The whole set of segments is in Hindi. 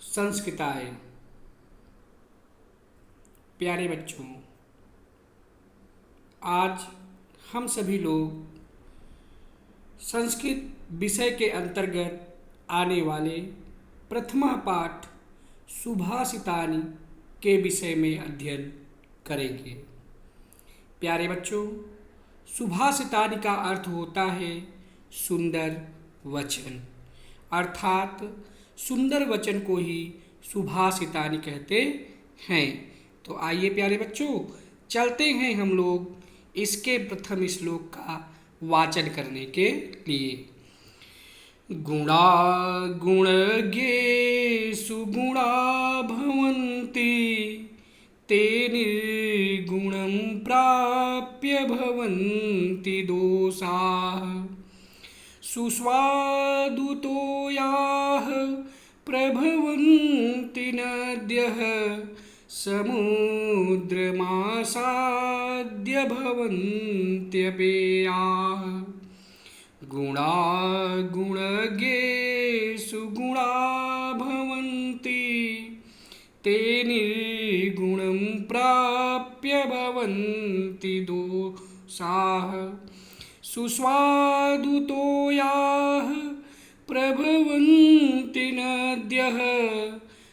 संस्कृताय। प्यारे बच्चों, आज हम सभी लोग संस्कृत विषय के अंतर्गत आने वाले प्रथमा पाठ सुभाषितानि के विषय में अध्ययन करेंगे। प्यारे बच्चों, सुभाषितानि का अर्थ होता है सुंदर वचन, अर्थात सुंदर वचन को ही सुभाषितानि कहते हैं। तो आइए प्यारे बच्चों, चलते हैं हम लोग इसके प्रथम श्लोक का वाचन करने के लिए। गुणा गुणज्ञे सुगुणा भवन्ति ते निर्गुणं प्राप्य भवन्ति दोषाः सुस्वादुतो याः प्रभवन्ति नद्यः समुद्रमासाद्य भवन्त्यपेयाः। गुणा गुणज्ञेषु गुणा भवन्ति ते निर्गुणं प्राप्य भवन्ति दोषाः सुस्वादुतो याः प्रभवन्ति नद्यः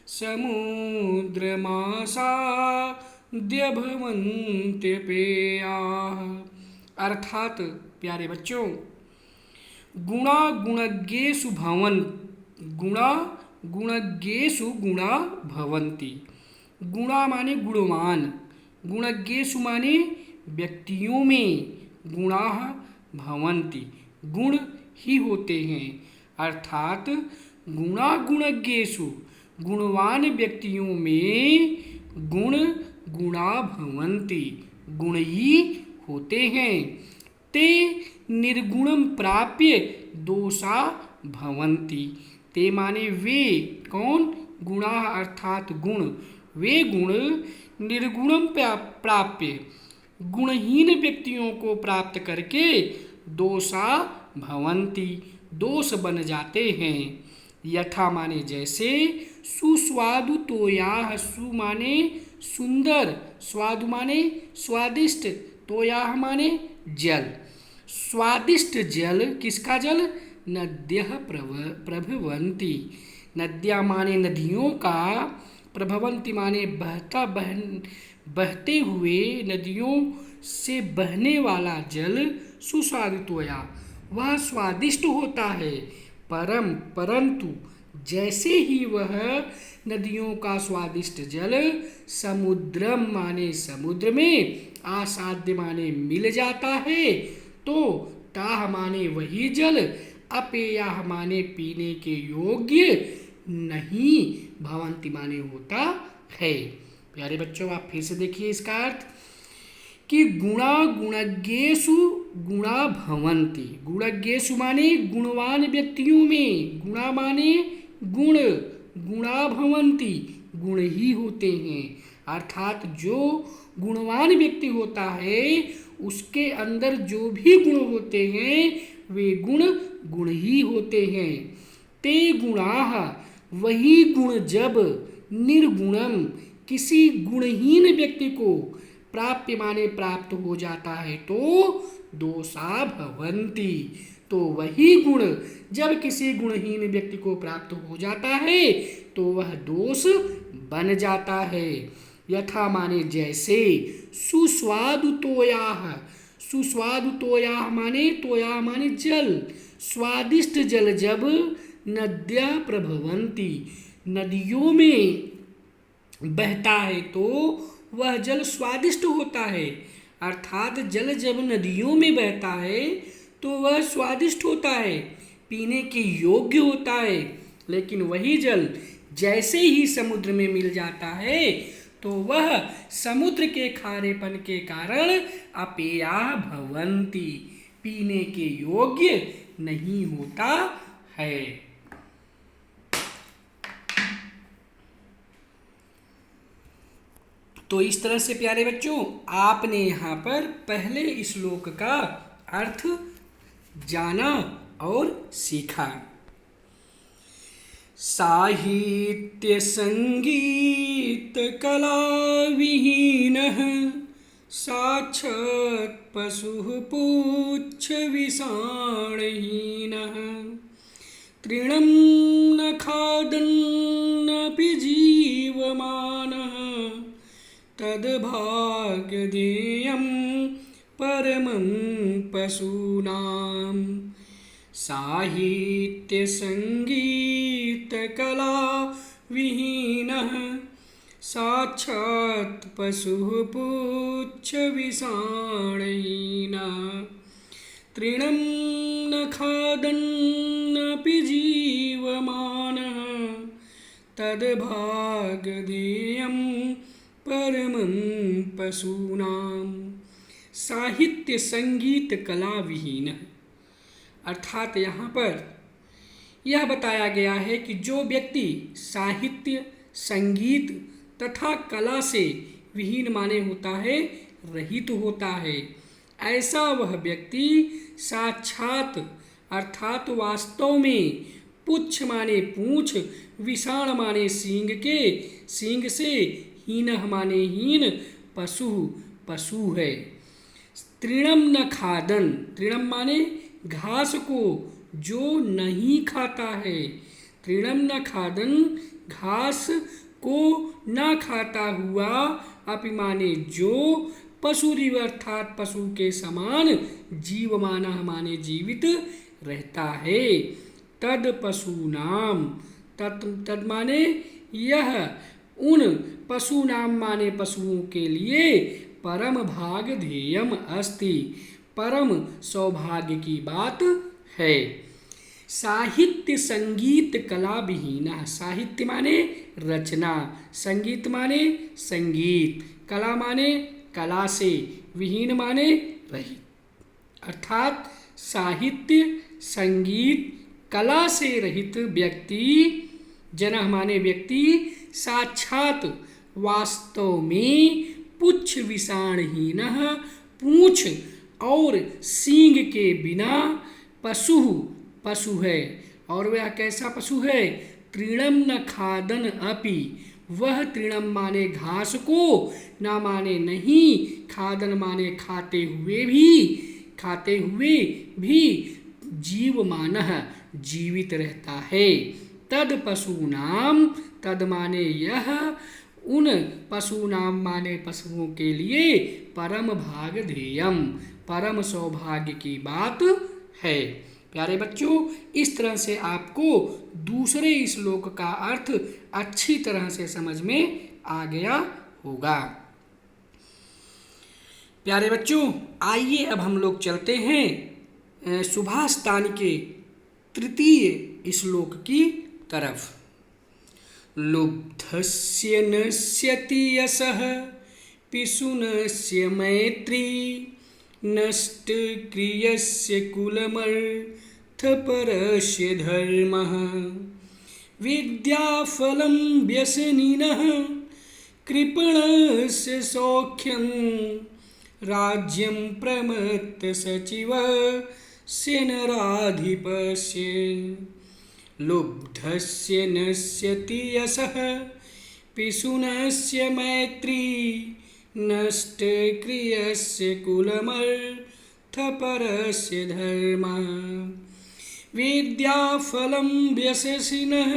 समुद्रमासाद्य भवन्त्यपेयाः। अर्थात प्यारे बच्चों, गुणा गुणज्ञेषु गुणा भवन्ति। गुणा माने गुणवान, गुणज्ञेषु माने व्यक्तियों में, गुणा भवन्ति गुण ही होते हैं। अर्थात गुणा गुणज्ञेषु गुणवान व्यक्तियों में गुणा भवन्ति गुण ही होते हैं। ते निर्गुणम प्राप्य दोषा भवन्ति। ते माने वे, कौन? गुणा अर्थात गुण, वे गुण निर्गुणम प्राप्य गुणहीन व्यक्तियों को प्राप्त करके दोषा भवन्ति दोष बन जाते हैं। यथा माने जैसे, सुस्वादु तोयाः, सु माने सुंदर, स्वादु माने स्वादिष्ट, तोयाः माने जल। स्वादिष्ट जल, किसका जल? नद्यः प्रभवन्ति, नद्या माने नदियों का, प्रभवन्ति माने बहते हुए, नदियों से बहने वाला जल सुस्वादुतोया, वह स्वादिष्ट होता है। परंतु जैसे ही वह नदियों का स्वादिष्ट जल समुद्रम माने समुद्र में, आसाद्य माने मिल जाता है, तो ताह माने वही जल, अपेयाह माने पीने के योग्य नहीं, भवन्ति माने होता है। प्यारे बच्चों, आप फिर से देखिए इसका अर्थ कि गुणा गुणज्ञेषु गुणा भवन्ति। गुणज्ञेषु माने गुणवान व्यक्तियों में, गुणा माने गुण, गुणा भवन्ति गुण ही होते हैं। अर्थात जो गुणवान व्यक्ति होता है उसके अंदर जो भी गुण होते हैं वे गुण ही होते हैं। ते गुणाः, वही गुण जब निर्गुणम, किसी गुणहीन व्यक्ति को प्राप्य माने प्राप्त हो जाता है तो दोषा भवन्ति, तो वही गुण जब किसी गुणहीन व्यक्ति को प्राप्त हो जाता है तो वह दोष बन जाता है। यथा माने जैसे, सुस्वादु तोयाः, सुस्वादु तोयाः माने, तोयाः माने जल, स्वादिष्ट जल जब नद्या प्रभवन्ति, नदियों में बहता है तो वह जल स्वादिष्ट होता है। अर्थात जल जब नदियों में बहता है तो वह स्वादिष्ट होता है, पीने के योग्य होता है। लेकिन वही जल जैसे ही समुद्र में मिल जाता है तो वह समुद्र के खारेपन के कारण अपेया भवन्ति, पीने के योग्य नहीं होता है। तो इस तरह से प्यारे बच्चों, आपने यहाँ पर पहले श्लोक का अर्थ जाना और सीखा। साहित्य संगीत कला विहीनः साक्षात् पशुः पुच्छ विषाणहीनः तृणं न खादन्नपि जीवमानः तद्भाग्यधेयं परमं पशूनां साहित्य संगीत कला विहीनः साक्षात् पशुः पुच्छ विषाणहीनः तृणं न खादन्नपि जीवमानः तद्भाग्यधेयं परमं पशूनां साहित्य संगीत कला विहीन। अर्थात यहाँ पर यह बताया गया है कि जो व्यक्ति साहित्य संगीत तथा कला से विहीन माने होता है, रहित होता है, ऐसा वह व्यक्ति साक्षात अर्थात वास्तव में पुच्छ माने पूंछ, विषाण माने सींग के, सींग से, हीनः माने हीन, पशु पशु है। तृणम न खादन, तृणम माने घास को जो नहीं खाता है, तृणम न खादन घास को न खाता हुआ, अपि माने जो, पशुरिव अर्थात पशु के समान, जीवमानः माने जीवित रहता है। तद पशूनाम, तद माने यह उन पशूनाम माने पशुओं के लिए परम भाग ध्येयम अस्ति, परम सौभाग्य की बात है। साहित्य संगीत कला विहीनः, साहित्य माने रचना, संगीत माने संगीत, कला माने कला से, विहीन माने रहित। अर्थात साहित्य संगीत कला से रहित व्यक्ति, जनः माने व्यक्ति, साक्षात वास्तव में पुच्छ विषाणहीनः पूंछ और सींग के बिना पशु पशु है। और वह कैसा पशु है? तृणम न खादन अपि, वह तृणम माने घास को, न माने नहीं, खादन माने खाते हुए भी जीवमानः जीवित रहता है। तद पशूनाम, तद माने यह, उन पशूनाम माने पशुओं के लिए परम भाग ध्येयम, परम सौभाग्य की बात है। प्यारे बच्चों, इस तरह से आपको दूसरे श्लोक का अर्थ अच्छी तरह से समझ में आ गया होगा। प्यारे बच्चों, आइए अब हम लोग चलते हैं सुभाषतान के तृतीय श्लोक की तरफ। लुब्धस्य नश्यति यशः पिशुनस्य मैत्री, नष्टक्रियस्य कुलमर्थपरस्य धर्मः, विद्याफलं व्यसनिनः कृपणस्य सौख्यं, राज्यं प्रमत्तसचिवस्य नराधिपस्य। लुब्धस्य नश्यति यशः पिशुनस्य मैत्री, नष्टक्रियस्य कुलमर्थपरस्य धर्मः, विद्याफलं व्यसनिनः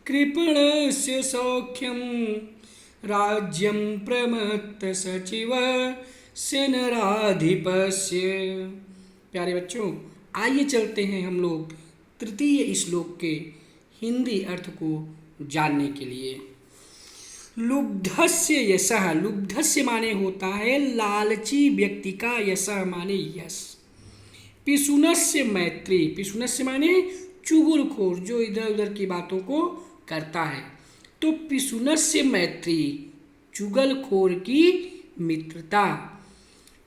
कृपणस्य सौख्यं, राज्यं प्रमत्तसचिवस्य नराधिपस्य। प्यारे बच्चों, आइए चलते हैं हम लोग तृतीय श्लोक के हिंदी अर्थ को जानने के लिए। लुब्धस्य यशः, लुब्धस्य माने होता है लालची व्यक्ति का, यशः माने यश। पिशुनस्य मैत्री, पिशुनस्य माने चुगलखोर, जो इधर उधर की बातों को करता है। तो पिशुनस्य मैत्री, चुगलखोर की मित्रता।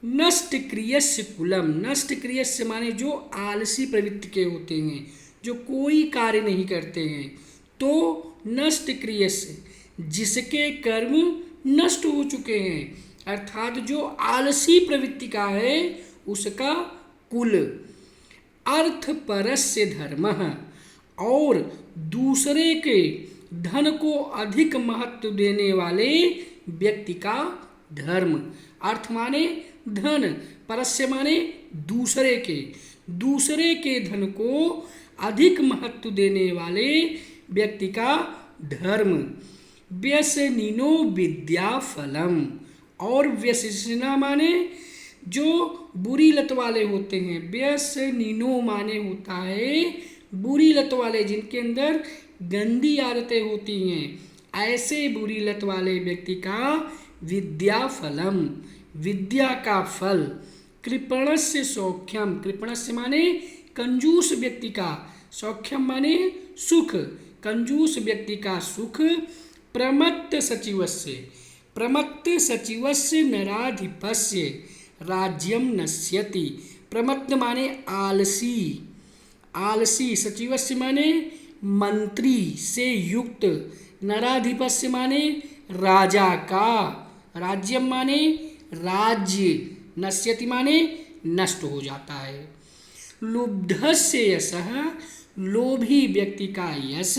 नष्ट क्रियस्य कुलम, नष्ट क्रियस्य माने जो आलसी प्रवृत्ति के होते हैं, जो कोई कार्य नहीं करते हैं। तो नष्ट क्रियस्य, जिसके कर्म नष्ट हो चुके हैं, अर्थात जो आलसी प्रवृत्ति का है उसका कुल। अर्थ परस्य धर्मः, और दूसरे के धन को अधिक महत्व देने वाले व्यक्ति का धर्म। अर्थ माने धन, परस्य माने दूसरे के धन को अधिक महत्व देने वाले व्यक्ति का धर्म। व्यसनिनो विद्या फलम, और व्यसनिना माने जो बुरी लत वाले होते हैं। व्यसनिनो माने होता है बुरी लत वाले, जिनके अंदर गंदी आदतें होती हैं। ऐसे बुरी लत वाले व्यक्ति का विद्या फलम, विद्या का फल। कृपणस्य सौख्यम, कृपणस्य माने कंजूस व्यक्ति का, सौख्यम माने सुख, कंजूस व्यक्ति का सुख। प्रमत्त सचिवस्य, प्रमत्त सचिवस्य नराधिपस्य राज्यम नश्यति। प्रमत्त माने आलसी, आलसी। सचिवस्य माने मंत्री से युक्त। नराधिपस्य माने राजा का। राज्यम माने राज्य। नश्यति माने नष्ट हो जाता है। लुब्धस्य यशः, लोभी व्यक्ति का यश।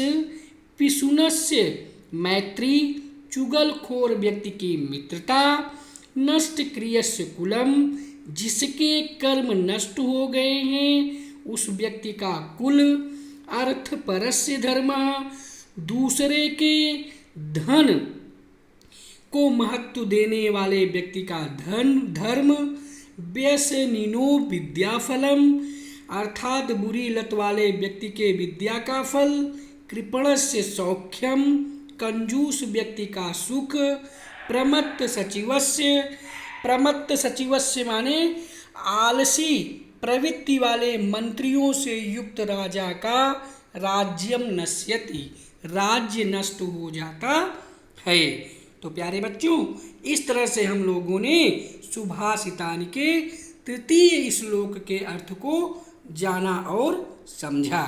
पिशुनस्य मैत्री, चुगलखोर व्यक्ति की मित्रता। नष्ट क्रियस्य कुलम, जिसके कर्म नष्ट हो गए हैं उस व्यक्ति का कुल। अर्थ परस्य धर्म, दूसरे के धन को महत्व देने वाले व्यक्ति का धर्म। व्यसनिनो विद्याफलम, अर्थात बुरी लत वाले व्यक्ति के विद्या का फल। कृपणस्य सौख्यम, कंजूस व्यक्ति का सुख। प्रमत्त सचिवस्य, प्रमत्त सचिवस्य माने आलसी प्रवृत्ति वाले मंत्रियों से युक्त राजा का राज्यम नश्यति, राज्य नष्ट हो जाता है। तो प्यारे बच्चों, इस तरह से हम लोगों ने सुभाषितानि के तृतीय श्लोक के अर्थ को जाना और समझा।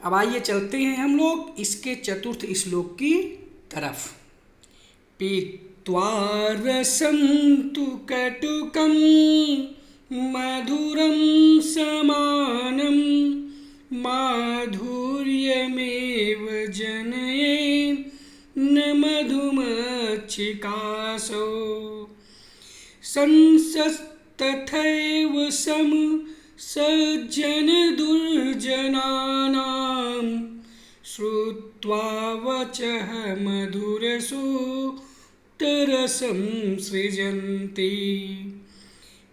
अब आइए चलते हैं हम लोग इसके चतुर्थ श्लोक की तरफ। पीत्वा रसं तु कटुकं मधुरं समानं माधुर्यमेव जनयेन् न मधुमक्षिकासो। संसस्तथैव सम सज्जन दुर्जनानां श्रुत्वा वचः मधुरसोक्तरसं सृजन्ति।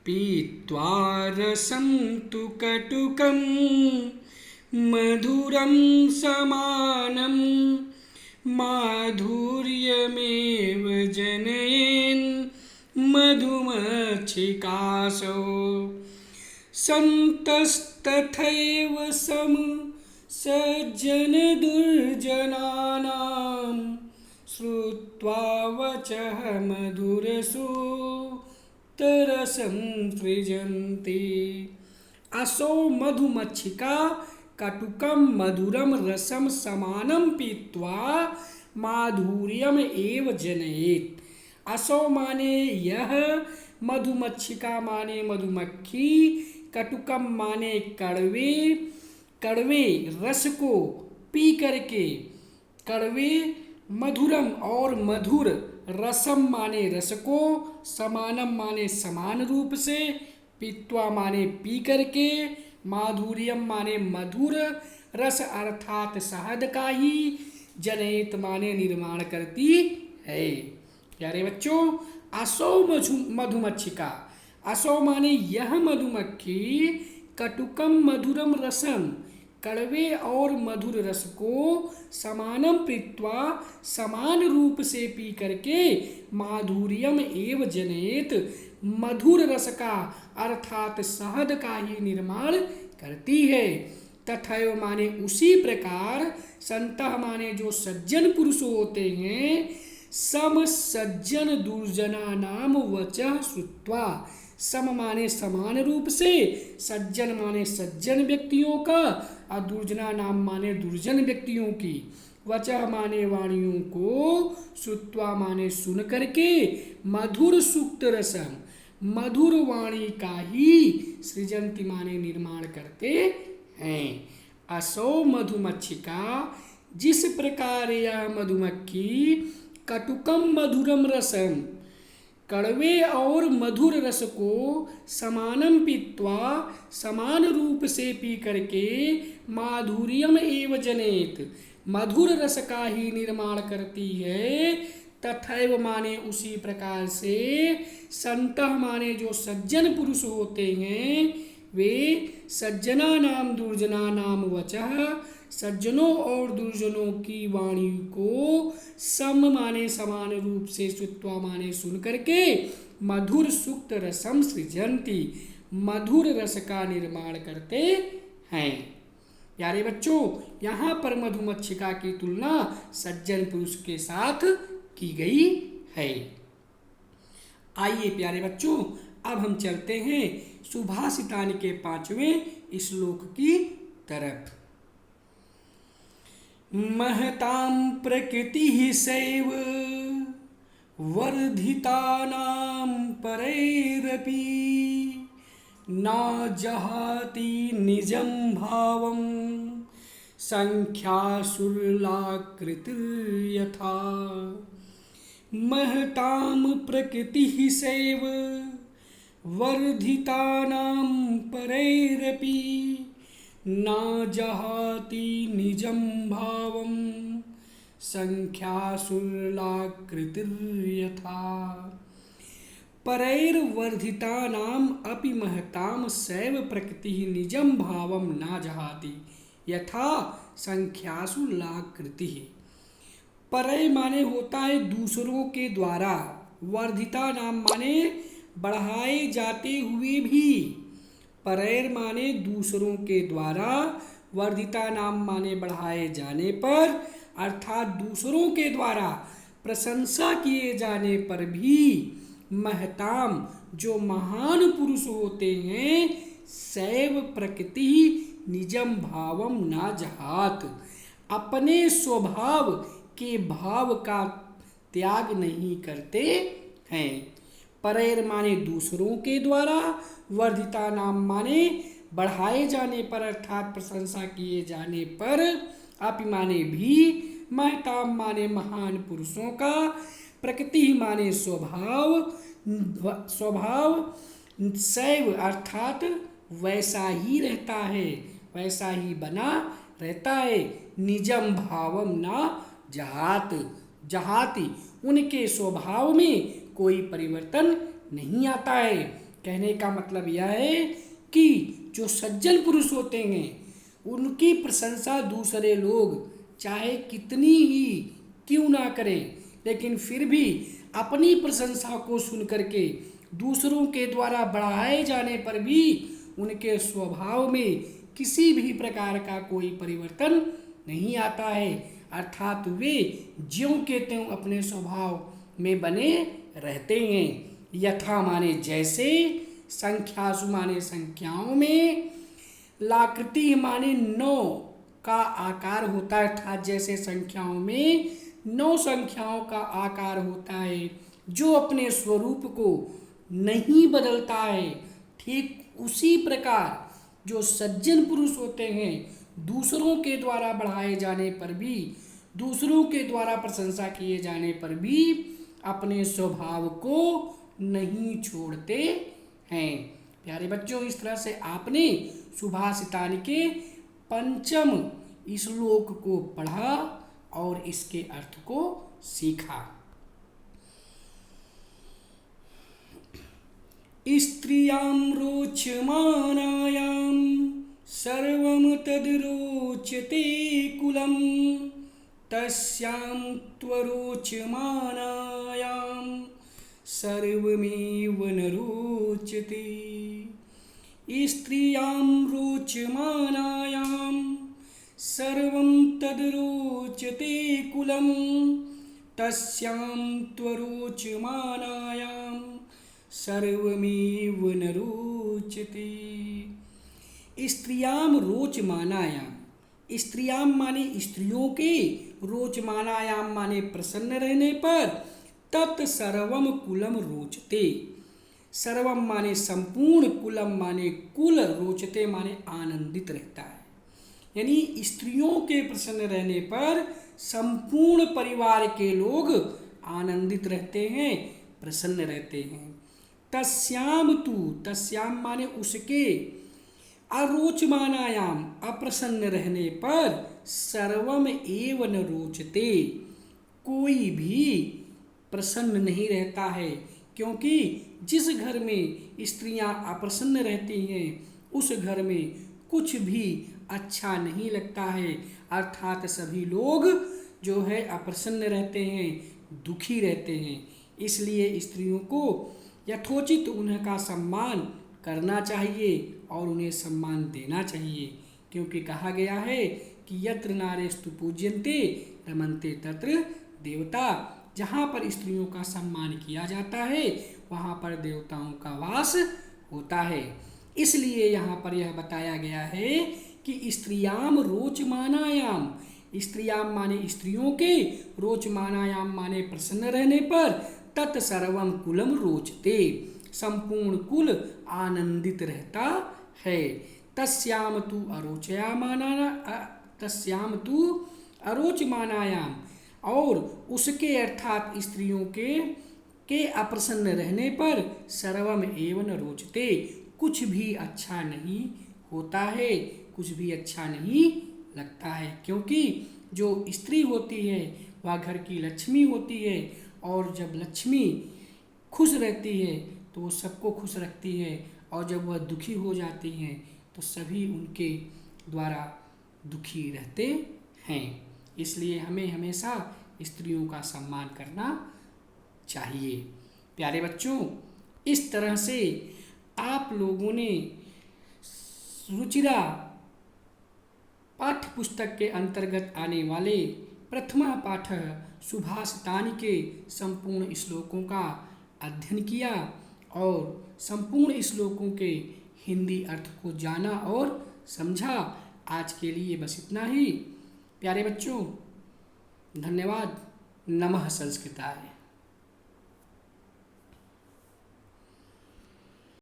पीत्वा रसं तु कटुकं मधुरं समानं माधुर्यमेव जनयेन् मधुमक्षिकासो। संतस्तथैव सम सज्जन दुर्जनानां श्रुत्वा वचः मधुरसोक्तरसं सृजन्ति। असौ मधुमक्षिका कटुकं मधुरम रसम समानं पीत्वा माधुर्यम एव जनयेत्। असौ माने यह, मधुमक्षिका माने मधुमक्खी, कटुकम माने कड़वे, कड़वे रस को पी करके, कड़वे, मधुरम और मधुर, रसम माने रस को, समानम माने समान रूप से, पीत्वा माने पी करके, माधुर्यम माने मधुर रस अर्थात शहद का ही, जनयित माने निर्माण करती है। प्यारे बच्चों, असौ मधुमक्षिका, असौ माने यह मधुमक्खी, कटुकम मधुरम रसम कड़वे और मधुर रस को, समानम पीत्वा समान रूप से पी करके, माधुर्यम एव जनयेत मधुर रस का अर्थात शहद का ही निर्माण करती है। तथैव माने उसी प्रकार, संतः माने जो सज्जन पुरुष होते हैं, सम सज्जन दुर्जना नाम वचः श्रुत्वा, सम माने समान रूप से, सज्जन माने सज्जन व्यक्तियों का, और दुर्जना नाम माने दुर्जन व्यक्तियों की, वचः माने वाणियों को, श्रुत्वा माने सुन करके, मधुर सूक्त रसम, मधुर वाणी का ही सृजंती माने निर्माण करते हैं। असौ मधुमक्षिका, जिस प्रकार यह मधुमक्खी कटुकम मधुरम रसम, कड़वे और मधुर रस को समानम पीत्वा, समान रूप से पी करके माधुर्यम एव जनेत, मधुर रस का ही निर्माण करती है, तथैव माने उसी प्रकार से संतः माने जो सज्जन पुरुष होते हैं वे सज्जना नाम दुर्जना नाम वचः, सज्जनों और दुर्जनों की वाणी को सम माने समान रूप से श्रुत्वा माने सुन करके मधुर सुक्त रसम सृजंती, मधुर रस का निर्माण करते हैं। प्यारे बच्चों, यहाँ पर मधुमक्षिका की तुलना सज्जन पुरुष के साथ की गई है। आइए प्यारे बच्चों, अब हम चलते हैं सुभाषितानि के 5वें श्लोक की तरफ। महतां प्रकृतिः सैव वर्धितानां परैरपि, न जहाति निजं भावं संख्यासुरलाकृतिर्यथा। महतां प्रकृतिः सैव वर्धितानां परैरपि, न जहाति निजं भावं संख्यासुरलाकृतिर्यथा। परैर्वर्धितानाम् अपि महतां सैव प्रकृतिः निजं भावं न जहाति यथा संख्यासु लाकृतिः। परय माने होता है दूसरों के द्वारा, वर्धिता नाम माने बढ़ाए जाते हुए भी, परैर माने दूसरों के द्वारा, वर्धिता नाम माने बढ़ाए जाने पर, अर्थात दूसरों के द्वारा प्रशंसा किए जाने पर भी, महताम जो महान पुरुष होते हैं, सैव प्रकृति निजम भावम ना जहात, अपने स्वभाव के भाव का त्याग नहीं करते हैं। परैर माने दूसरों के द्वारा, वर्धिता नाम माने बढ़ाए जाने पर अर्थात प्रशंसा किए जाने पर, अपि माने भी, महताम माने महान पुरुषों का, प्रकृति माने स्वभाव, स्वभाव सैव अर्थात वैसा ही रहता है, वैसा ही बना रहता है, निजम भावम ना जहात, जहाति उनके स्वभाव में कोई परिवर्तन नहीं आता है। कहने का मतलब यह है कि जो सज्जन पुरुष होते हैं उनकी प्रशंसा दूसरे लोग चाहे कितनी ही क्यों ना करें, लेकिन फिर भी अपनी प्रशंसा को सुन करके दूसरों के द्वारा बढ़ाए जाने पर भी उनके स्वभाव में किसी भी प्रकार का कोई परिवर्तन नहीं आता है, अर्थात वे ज्यों के त्यों अपने स्वभाव में बने रहते हैं। यथा माने जैसे, संख्यासु माने संख्याओं में, लाकृति माने 9 का आकार होता है, अर्थात जैसे संख्याओं में 9 संख्याओं का आकार होता है, जो अपने स्वरूप को नहीं बदलता है, ठीक उसी प्रकार जो सज्जन पुरुष होते हैं दूसरों के द्वारा बढ़ाए जाने पर भी, दूसरों के द्वारा प्रशंसा किए जाने पर भी अपने स्वभाव को नहीं छोड़ते हैं। प्यारे बच्चों, इस तरह से आपने सुभाषितानि के 5वें श्लोक को पढ़ा और इसके अर्थ को सीखा। स्त्रियां रोचमानायां सर्वं तद्रोचते कुलं, तस्यां त्वरोचमानायां सर्वमेव न रोचते। स्त्रियां रोचमानायां सर्वं तद्रोचते कुलं, तस्यां त्वरोचमानायां सर्वमेव न रोचते। स्त्रियां रोचमानायां, स्त्रियां माने स्त्रियों के, रोचमानायां माने प्रसन्न रहने पर, तत् सर्वम कुलम रोचते, सर्वम माने संपूर्ण, कुलम माने कुल, रोचते माने आनंदित रहता है। यानी स्त्रियों के प्रसन्न रहने पर संपूर्ण परिवार के लोग आनंदित रहते हैं, प्रसन्न रहते हैं। तस्याम तु, तस्याम माने उसके, अरोचमानायाम अप्रसन्न रहने पर सर्वम एव न रोचते, कोई भी प्रसन्न नहीं रहता है, क्योंकि जिस घर में स्त्रियां अप्रसन्न रहती हैं उस घर में कुछ भी अच्छा नहीं लगता है। अर्थात सभी लोग जो है अप्रसन्न रहते हैं, दुखी रहते हैं। इसलिए स्त्रियों को यथोचित उनका सम्मान करना चाहिए और उन्हें सम्मान देना चाहिए, क्योंकि कहा गया है कि यत्र नारेस्तु पूज्यन्ते रमन्ते तत्र देवता। जहाँ पर स्त्रियों का सम्मान किया जाता है वहाँ पर देवताओं का वास होता है। इसलिए यहाँ पर यह बताया गया है कि स्त्रियाम रोचमानायाम, स्त्रियाम माने स्त्रियों के, रोचमानायाम माने प्रसन्न रहने पर, तत्सर्वम कुलम रोचते, संपूर्ण कुल आनंदित रहता है। तस्याम तु अरोचयामाना, तस्याम तु अरोचमानायाम, और उसके अर्थात स्त्रियों के अप्रसन्न रहने पर सर्वम एव न रोचते, कुछ भी अच्छा नहीं होता है, कुछ भी अच्छा नहीं लगता है। क्योंकि जो स्त्री होती है वह घर की लक्ष्मी होती है, और जब लक्ष्मी खुश रहती है तो वो सबको खुश रखती है, और जब वह दुखी हो जाती हैं तो सभी उनके द्वारा दुखी रहते हैं। इसलिए हमें हमेशा स्त्रियों का सम्मान करना चाहिए। प्यारे बच्चों, इस तरह से आप लोगों ने रुचिरा पाठ्य पुस्तक के अंतर्गत आने वाले प्रथमा पाठ सुभाषितानि के संपूर्ण श्लोकों का अध्ययन किया और संपूर्ण श्लोकों के हिंदी अर्थ को जाना और समझा। आज के लिए बस इतना ही। प्यारे बच्चों, धन्यवाद। नमः संस्कृताय।